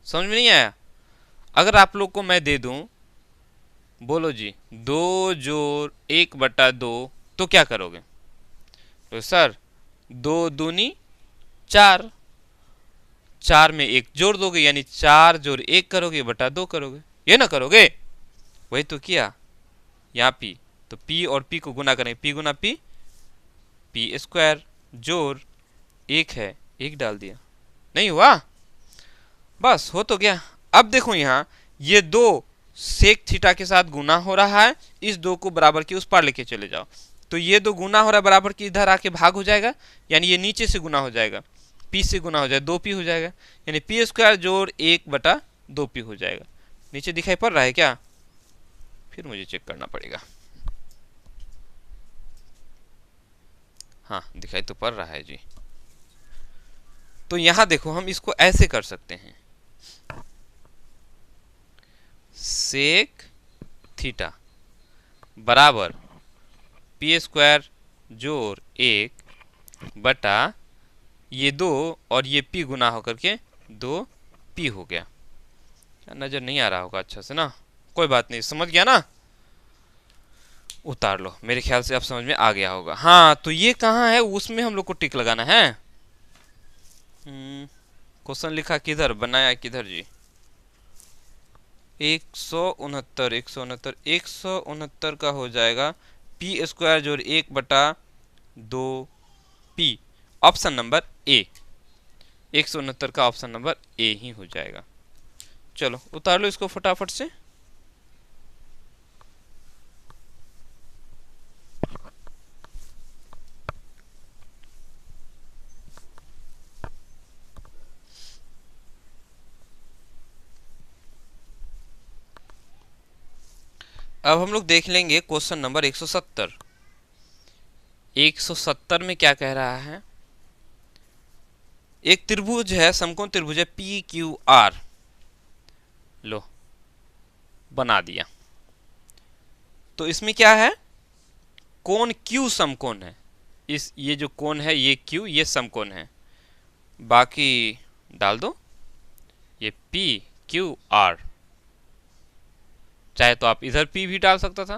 समझ में नहीं आया। अगर आप लोग को मैं दे दूं, बोलो जी 2 जोड़ 1/2, तो क्या करोगे, तो सर 2 दूनी 4, 4 में 1 जोड़ दोगे, यानी 4 जोड़ 1 करोगे बटा 2 करोगे, ये ना करोगे, वही तो किया। यहाँ p, तो p और p को गुना करें, p गुना p, p² जोड़ 1 है 1 डाल दिया, नहीं हुआ, बस हो तो गया। अब देखो यहाँ ये 2 सेक थीटा के साथ गुना हो रहा है, इस 2 को बराबर के उस पार लेके चले जाओ, तो ये 2 गुना हो रहा है बराबर की इधर आके भाग हो जाएगा, यानी ये नीचे से गुना हो जाएगा, p से गुना हो जाएगा 2p हो जाएगा, यानी p² जोड़ 1/2p हो जाएगा। नीचे दिखाई पड़ रहा है क्या, फिर मुझे चेक करना पड़ेगा। हाँ दिखाई तो पड़ रहा है जी। तो यहां देखो हम इसको ऐसे कर सकते हैं, सेक थीटा बराबर p² जोड़ 1 बटा ये 2 और ये p गुना होकर के 2p हो गया। नजर नहीं आ रहा होगा अच्छा से ना, कोई बात नहीं, समझ गया ना, उतार लो, मेरे ख्याल से अब समझ में आ गया होगा। हाँ तो ये कहाँ है, उसमें हम लोग को टिक लगाना है। क्वेश्चन लिखा किधर, बनाया किधर जी, 169 169 169 का हो जाएगा पी स्क्वायर जोड़ 1/2 पी। ऑप्शन नंबर ए, 169 का ऑप्शन नंबर ए ही हो जाएगा। चलो उतार लो इसको फटाफट से। अब हम लोग देख लेंगे क्वेश्चन नंबर 170। 170 में क्या कह रहा है, एक त्रिभुज है, समकोण त्रिभुज है पी क्यू आर। लो बना दिया। तो इसमें क्या है, कोण क्यू समकोण है। इस ये जो कोण है ये क्यू, ये समकोण है। बाकी डाल दो ये पी क्यू आर। चाहे तो आप इधर पी भी डाल सकता था,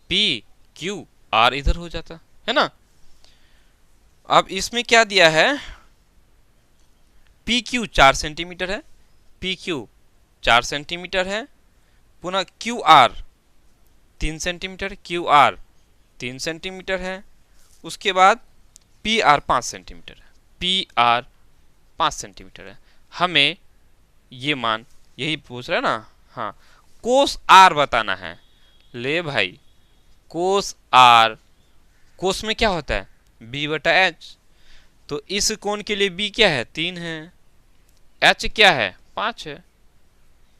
पी क्यू आर इधर हो जाता है ना। अब इसमें क्या दिया है, पी क्यू 4 सेंटीमीटर है, पी क्यू 4 सेंटीमीटर है, पुनः Q R 3 centimetre, Q R 3 centimetre है। उसके बाद पी आर 5 सेंटीमीटर है, पी आर 5 सेंटीमीटर है। हमें ये मान यही पूछ रहा है ना, हाँ कोस आर बताना है। ले भाई कोस आर, कोस में क्या होता है b/h। तो इस कोण के लिए b क्या है 3 है, h क्या है 5 है,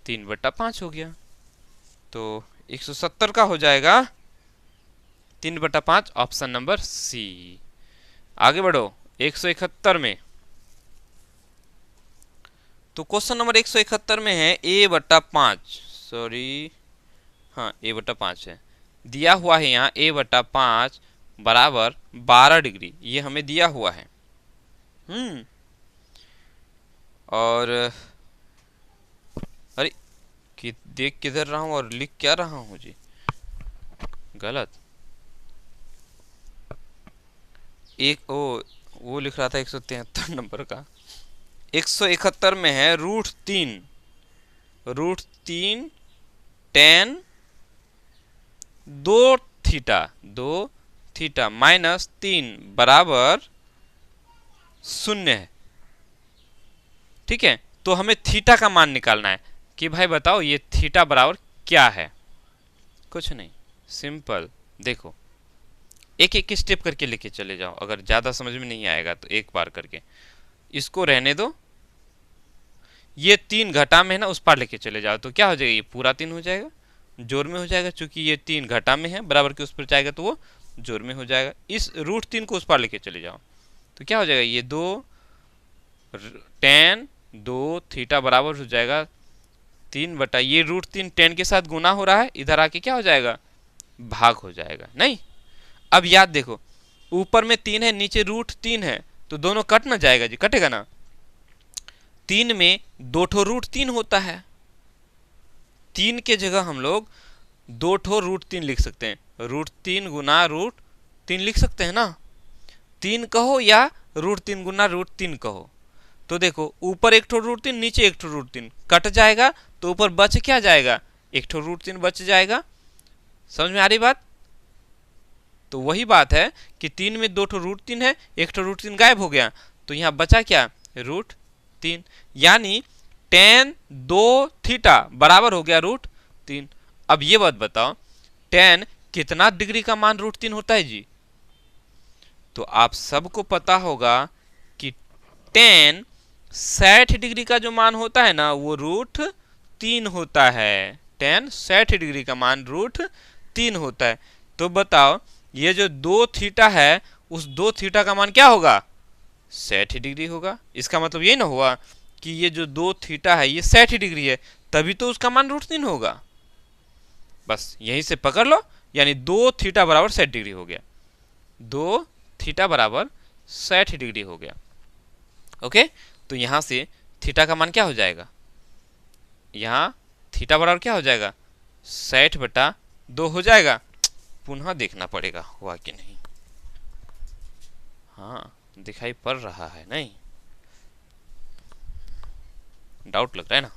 3/5 हो गया। तो 170 का हो जाएगा 3/5, ऑप्शन नंबर सी। आगे बढ़ो 171 में। तो क्वेश्चन नंबर 171 में है a/5, सॉरी हाँ a/5 है, दिया हुआ है यहाँ a/5 बराबर 12 डिग्री, ये हमें दिया हुआ है। और अरे कि देख किधर रहा हूँ और लिख क्या रहा हूँ जी, गलत। एक वो लिख रहा था 173 नंबर का। 171 में है √3 tan 2 थीटा माइनस 3 बराबर 0 है। ठीक है, तो हमें थीटा का मान निकालना है कि भाई बताओ ये थीटा बराबर क्या है। कुछ नहीं, सिंपल। देखो एक एक स्टेप करके लेके चले जाओ, अगर ज्यादा समझ में नहीं आएगा तो एक बार करके इसको रहने दो। ये 3 घटा में है ना, उस पार लेके चले जाओ तो क्या हो जाएगा, ये पूरा 3 हो जाएगा, जोर में हो जाएगा। चूंकि ये 3 घटा में है, बराबर के उस पर जाएगा तो वो जोर में हो जाएगा। इस √3 को उस पार लेके चले जाओ तो क्या हो जाएगा, ये 2 tan 2 थीटा बराबर हो जाएगा 3 ये √3 tan के साथ गुना हो रहा है, इधर आके क्या हो जाएगा भाग हो जाएगा। नहीं, अब याद देखो ऊपर में 3 है, नीचे √3 है, तो दोनों कट ना जाएगा जी, कटेगा ना। 3 में 2 ठो √3 होता है, 3 के जगह हम लोग 2 ठो √3 लिख सकते हैं, √3 गुना √3 लिख सकते हैं ना। 3 कहो या √3 गुना √3 कहो। तो देखो ऊपर एक ठो √3, नीचे एक ठो √3, कट जाएगा तो ऊपर बच क्या जाएगा, एक ठो √3 बच जाएगा। समझ में आ रही बात। तो वही बात है कि 3 में 2 ठो √3 है, एक ठो √3 गायब हो गया, तो यहाँ बचा क्या √3, यानी tan 2 थीटा बराबर हो गया √3। अब ये बात बताओ tan कितना डिग्री का मान √3 होता है जी। तो आप सबको पता होगा कि tan 60 डिग्री का जो मान होता है ना वो √3 होता है। tan 60 डिग्री का मान √3 होता है। तो बताओ ये जो 2 थीटा है उस 2 थीटा का मान क्या होगा 60 डिग्री होगा। इसका मतलब ये ना हुआ कि ये जो 2 थीटा है ये 60 डिग्री है, तभी तो उसका मान √3 होगा। बस यहीं से पकड़ लो, यानी 2 थीटा बराबर 60 डिग्री हो गया, 2 थीटा बराबर 60 डिग्री हो गया। ओके, तो यहां से थीटा का मान क्या हो जाएगा, यहाँ थीटा बराबर क्या हो जाएगा 60/2 हो जाएगा। पुनः देखना पड़ेगा हुआ कि नहीं। हाँ दिखाई पड़ रहा है, नहीं डाउट लग रहा है ना।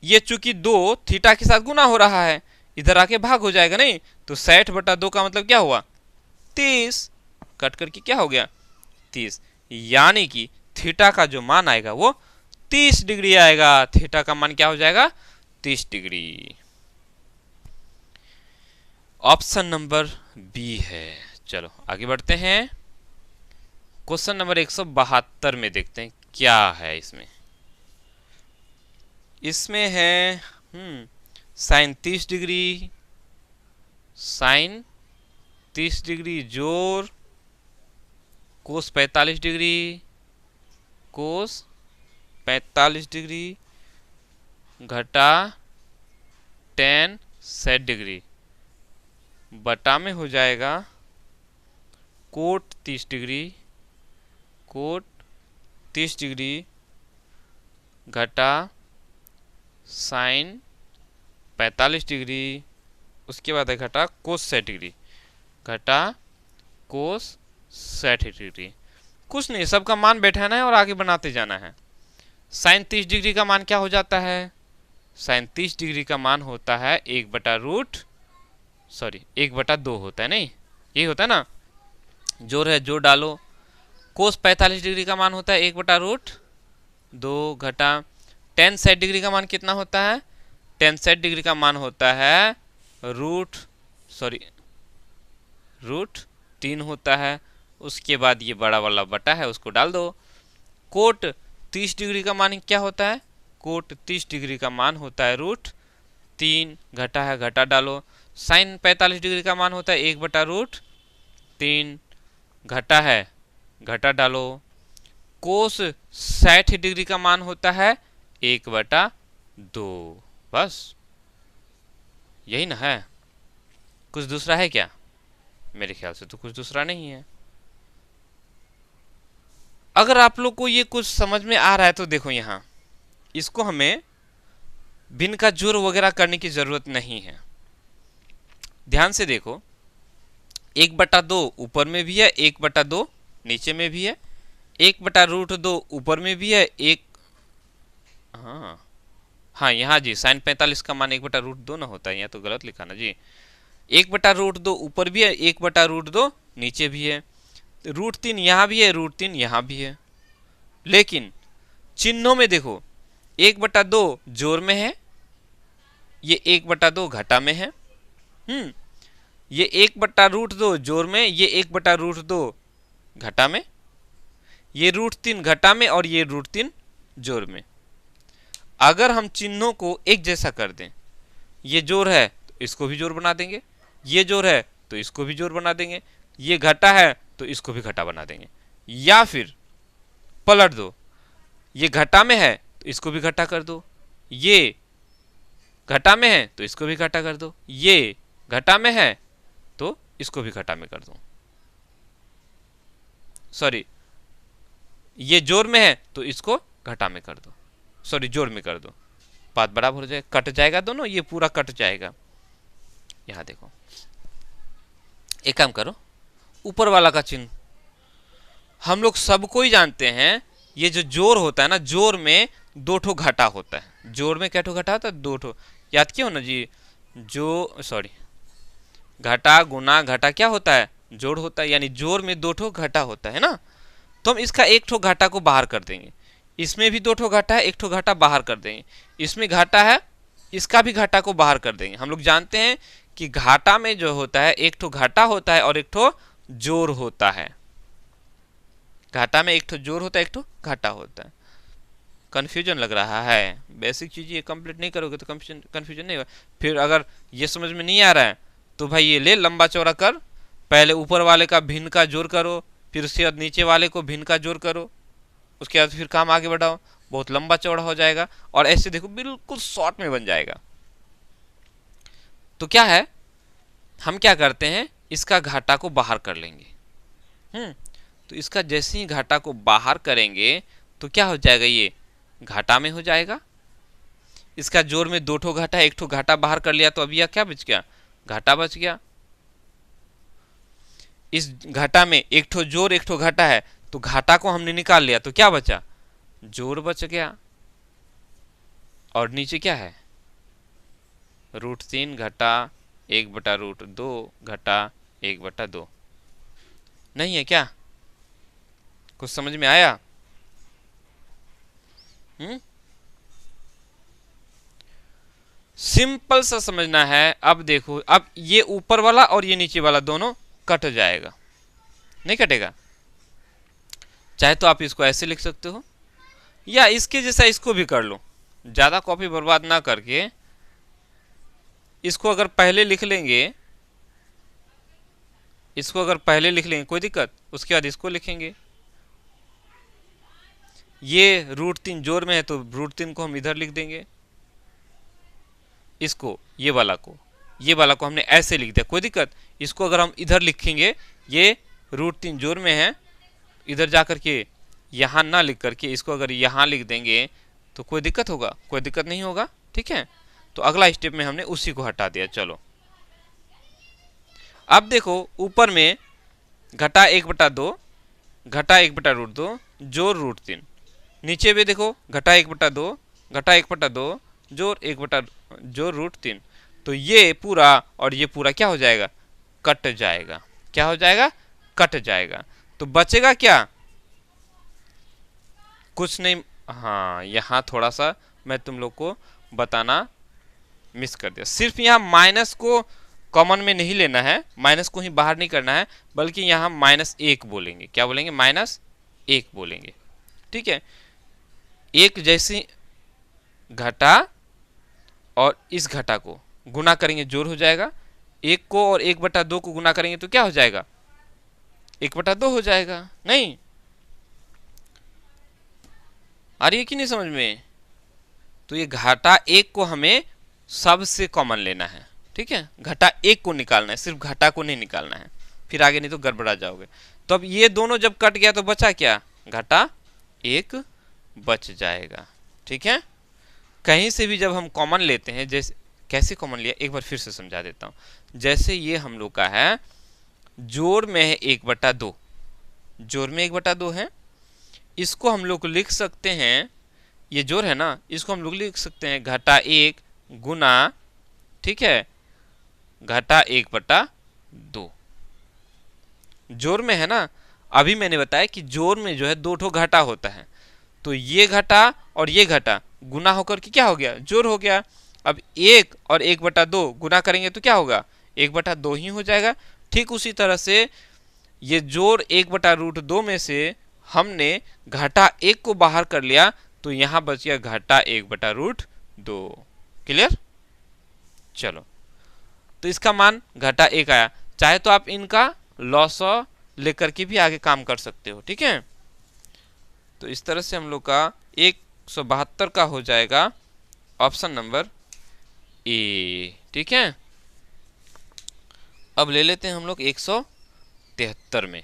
ये चूंकि 2 थीटा के साथ गुना हो रहा है, इधर आके भाग हो जाएगा नहीं, तो 60/2 का मतलब क्या हुआ 30, कट करके क्या हो गया 30, यानी कि थीटा का जो मान आएगा वो 30 डिग्री आएगा। थीटा का मान क्या हो जाएगा 30 डिग्री। ऑप्शन नंबर बी है। चलो आगे बढ़ते हैं, क्वेश्चन नंबर 172 में देखते हैं क्या है इसमें। इसमें है साइन 30 डिग्री, साइन 30 डिग्री जोर कोस 45 डिग्री, कोस 45 डिग्री घटा टेन 60 डिग्री, बटा में हो जाएगा कोट 30 डिग्री, कोट 30 डिग्री घटा साइन 45 डिग्री, उसके बाद है घटा कोस 60 डिग्री, घटा कोस 60 डिग्री। कुछ नहीं, सबका मान बैठाना है और आगे बनाते जाना है। साइन 30 डिग्री का मान क्या हो जाता है, साइन 30 डिग्री का मान होता है 1/2 होता है, नहीं यही होता है ना, जोर है जोर डालो। कोस 45 डिग्री का मान होता है 1/2 घटा टेन 60 डिग्री का मान कितना होता है, टेन 60 डिग्री का मान होता है रूट 3 होता है। उसके बाद ये बड़ा वाला बटा है उसको डाल दो। कोट 30 डिग्री का मान क्या होता है, कोट 30 डिग्री का मान होता है √3, घटा है घटा डालो। साइन 45 डिग्री का मान होता है 1/√3, घटा है घटा डालो। कोस 60 डिग्री का मान होता है 1/2। बस यही ना है, कुछ दूसरा है क्या? मेरे ख्याल से तो कुछ दूसरा नहीं है। अगर आप लोग को ये कुछ समझ में आ रहा है तो देखो यहाँ, इसको हमें भिन्न का जोड़ वगैरह करने की जरूरत नहीं है। ध्यान से देखो, 1/2 ऊपर में भी है, 1/2 नीचे में भी है, 1/√2 ऊपर में भी है, एक हाँ यहाँ जी साइन 45 का मान 1/√2 ना होता है, यहाँ तो गलत लिखा ना जी। 1/√2 ऊपर भी है, 1/√2 नीचे भी है, √3 यहाँ भी है, √3 यहाँ भी है। लेकिन चिन्हों में देखो, 1/2 जोर में है, ये 1/2 घटा में है। ये 1/√2 जोर में, ये 1/√2 घटा में, ये √3 घटा में और ये √3 जोर में। अगर हम चिन्हों को एक जैसा कर दें, ये जोर है तो इसको भी जोर बना देंगे, ये जोर है तो इसको भी जोर बना देंगे, ये घटा है तो इसको भी घटा बना देंगे। या फिर पलट दो, ये घटा में है तो इसको भी घटा कर दो, ये घटा में है तो इसको भी घटा कर दो, ये घटा में है तो इसको भी घटा में कर दो। सॉरी, ये जोर में है तो इसको घटा में कर दो, सॉरी जोर में कर दो, बात बराबर हो जाए, कट जाएगा दोनों, ये पूरा कट जाएगा। यहां देखो, एक काम करो, ऊपर वाला का चिन्ह हम लोग सबको ही जानते हैं, ये जो जोर होता है ना, जोर में 2 ठो घटा होता है। जोर में क्या ठो घटा होता है, 2 ठो, याद क्यों ना जी, घटा गुना घटा क्या होता है, जोड़ होता है, यानी जोर में 2 ठो घटा होता है ना। तो हम इसका 1 ठो घटा को बाहर कर देंगे, इसमें भी 2 ठो घटा है, 1 ठो घटा बाहर कर देंगे, इसमें घाटा है, इसका भी घाटा को बाहर कर देंगे। हम लोग जानते हैं कि घाटा में जो होता है 1 ठो घाटा होता है और 1 ठो जोर होता है। घाटा में 1 ठो जोर होता है, 1 ठो घाटा होता है। कंफ्यूजन लग रहा है, बेसिक चीज ये कंप्लीट नहीं करोगे तो कंफ्यूजन नहीं होगा। फिर अगर ये समझ में नहीं आ रहा है तो भाई ये ले लंबा चौड़ा कर, पहले ऊपर वाले का भिन्न का जोड़ करो, फिर उसके बाद नीचे वाले को भिन्न का जोड़ करो, उसके बाद फिर काम आगे बढ़ाओ, बहुत लंबा चौड़ा हो जाएगा और ऐसे देखो बिल्कुल शॉर्ट में बन जाएगा। तो क्या है, हम क्या करते हैं, इसका घाटा को बाहर कर लेंगे। तो इसका जैसे ही घाटा को बाहर करेंगे तो क्या हो जाएगा, ये घाटा में हो जाएगा। इसका जोर में 2 ठो घाटा, 1 ठो घाटा बाहर कर लिया तो अभी यह क्या बच गया, घाटा बच गया। इस घाटा में 1 ठो जोर 1 ठो घाटा है, तो घाटा को हमने निकाल लिया तो क्या बचा, जोर बच गया। और नीचे क्या है, √3 घटा 1/√2 घटा 1/2। नहीं है क्या? कुछ समझ में आया? सिंपल सा समझना है। अब देखो, अब ये ऊपर वाला और ये नीचे वाला दोनों कट जाएगा, नहीं कटेगा? चाहे तो आप इसको ऐसे लिख सकते हो, या इसके जैसा इसको भी कर लो। ज्यादा कॉपी बर्बाद ना करके इसको अगर पहले लिख लेंगे, कोई दिक्कत, उसके बाद इसको लिखेंगे। ये √3 जोड़ में है तो √3 को हम इधर लिख देंगे, इसको ये वाला को हमने ऐसे लिख दिया, कोई दिक्कत। इसको अगर हम इधर लिखेंगे, ये √3 जोड़ में है, इधर जाकर के यहाँ ना लिख करके इसको अगर यहाँ लिख देंगे तो कोई दिक्कत होगा? कोई दिक्कत नहीं होगा, ठीक है। तो अगला स्टेप में हमने उसी को हटा दिया। चलो अब देखो, ऊपर में घटा 1/2 घटा 1/√2 जोड़ √3, नीचे भी देखो घटा 1/2 घटा 1/2 जोड़ √3। तो ये पूरा और ये पूरा क्या हो जाएगा? कट जाएगा। क्या हो जाएगा? कट जाएगा। तो बचेगा क्या? कुछ नहीं। हाँ, यहाँ थोड़ा सा मैं तुम लोग को बताना मिस कर दिया। सिर्फ यहाँ माइनस को कॉमन में नहीं लेना है, माइनस को ही बाहर नहीं करना है, बल्कि यहाँ -1 बोलेंगे। क्या बोलेंगे? -1 बोलेंगे, ठीक है। एक जैसी घटा और इस घटा को गुना करेंगे, जोड़ हो जाएगा। 1 को और 1/2 को गुना करेंगे तो क्या हो जाएगा? 1/2 हो जाएगा। नहीं आ रही है कि नहीं समझ में? तो ये घटा 1 को हमें सबसे कॉमन लेना है, ठीक है। घटा 1 को निकालना है, सिर्फ घटा को नहीं निकालना है, फिर आगे नहीं तो गड़बड़ा जाओगे। तो अब ये दोनों जब कट गया तो बचा क्या? घटा 1 बच जाएगा, ठीक है। कहीं से भी जब हम कॉमन लेते हैं, जैसे कैसे कॉमन लिया एक बार फिर से समझा देता हूं। जैसे ये हम लोग का है, जोड़ में है 1/2, जोड़ में 1/2 है, इसको हम लोग लिख सकते हैं, ये जोड़ है ना, इसको हम लोग लिख सकते हैं घटा 1 गुना, ठीक है, घटा 1/2। जोड़ में है ना, अभी मैंने बताया कि जोड़ में जो है 2 ठो घटा होता है, तो ये घटा और ये घटा गुना होकर के क्या हो गया? जोड़ हो गया। अब 1 और 1/2 गुना करेंगे तो क्या होगा? 1/2 ही हो जाएगा। ठीक उसी तरह से ये जोड़ 1/√2 में से हमने घटा 1 को बाहर कर लिया, तो यहां बच गया घटा 1/√2। क्लियर? चलो, तो इसका मान घटा 1 आया। चाहे तो आप इनका लॉस लेकर के भी आगे काम कर सकते हो, ठीक है। तो इस तरह से हम लोग का 172 का हो जाएगा ऑप्शन नंबर ए, ठीक है। अब ले लेते हैं हम लोग 173 में।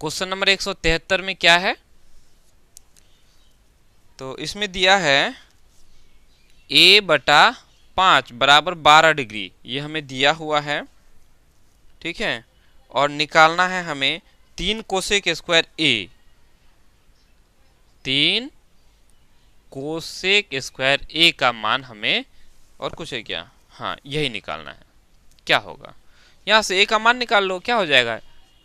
क्वेश्चन नंबर 173 में क्या है? तो इसमें दिया है a/5 बराबर 12 डिग्री, ये हमें दिया हुआ है, ठीक है। और निकालना है हमें 3 cosec square a, 3 cosec square a का मान हमें, और कुछ है क्या? हाँ, यही निकालना है। क्या होगा? यहाँ से a का मान निकाल लो, क्या हो जाएगा?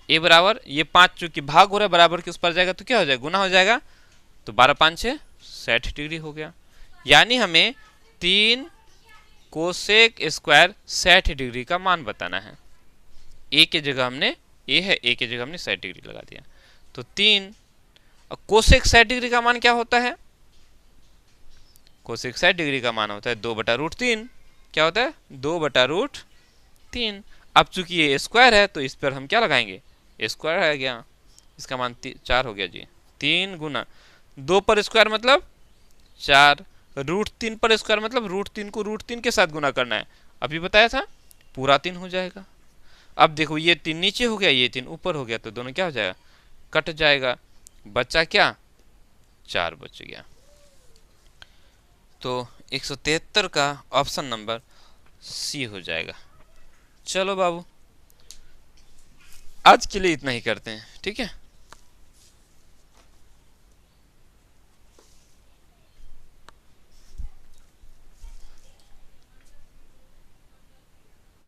a बराबर, ये 5 चूंकि भाग हो रहा है, बराबर के उस पर जाएगा तो क्या हो जाएगा? गुना हो जाएगा। तो 12 5 6 60 डिग्री हो गया। यानी हमें 3 कोसेक स्क्वायर 60 डिग्री का मान बताना है। a के जगह हमने, a है, a के जगह हमने 60 डिग्री लगा दिया। तो 3 कोसेक 60 डिग्री का मान क्या होता है? कोसेक 60 डिग्री का मान होता है 2/√3। क्या होता है? 2/√3। अब चूंकि ये स्क्वायर है तो इस पर हम क्या लगाएंगे? स्क्वायर आ गया, इसका मान 4 हो गया जी। 3 गुना 2 पर स्क्वायर मतलब 4, √3 पर स्क्वायर मतलब √3 को √3 के साथ गुना करना है, अभी बताया था, पूरा 3 हो जाएगा। अब देखो, ये 3 नीचे हो गया, ये 3 ऊपर हो गया, तो दोनों क्या हो जाएगा? कट जाएगा। बचा क्या, 4 बच गया। तो 173 का ऑप्शन नंबर सी हो जाएगा। चलो बाबू, आज के लिए इतना ही करते हैं, ठीक है।